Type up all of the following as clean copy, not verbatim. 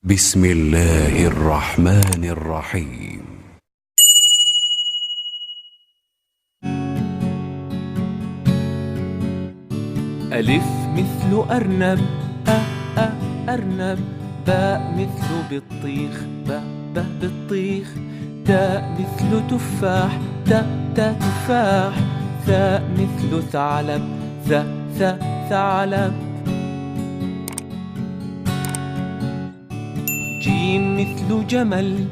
بسم الله الرحمن الرحيم. ألف مثل أرنب، أرنب. باء مثل بطيخ، بطيخ. تاء مثل تفاح، تفاح. ثاء مثل ثعلب، ثعلب. جيم مثل جمل،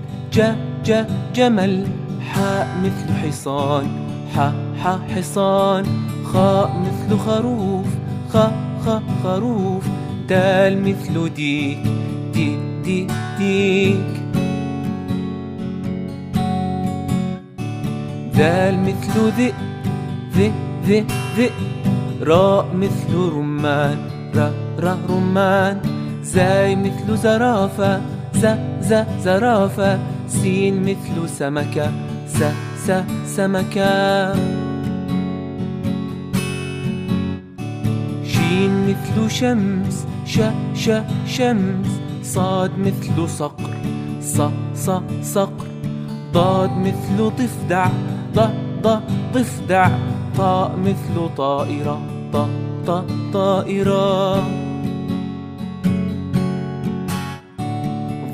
جمل. حاء مثل حصان، حصان. خاء مثل خروف، خروف. دال مثل ديك، ديك. ذال مثل ذئب، ذئب. راء مثل رمان، رمان. زاي مثل زرافة، زرافة. سين مثل سمكة، سمكة. شين مثل شمس، شمس. صاد مثل صقر، صقر. ضاد مثل ضفدع، ضفدع. طاء مثل طائرة، طائرة.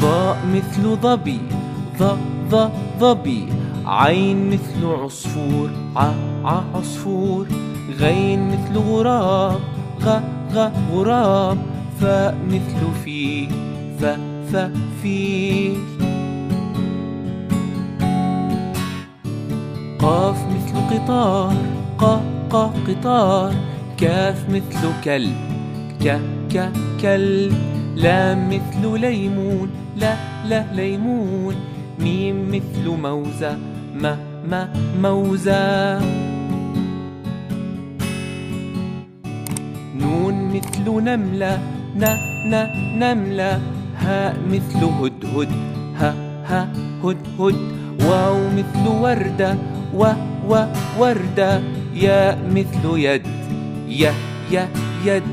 ظاء مثل ظبي، ظبي. عين مثل عصفور، عصفور. غين مثل غراب، غراب. فاء مثل فيل، فيل. قاف مثل قطار، قطار. كاف مثل كلب، كلب. لام مثل ليمون، ليمون. ميم مثل موزة، موزة. نون مثل نملة، نملة. هاء مثل هدهد، هدهد. واو مثل وردة، وردة. ياء مثل يد، يد.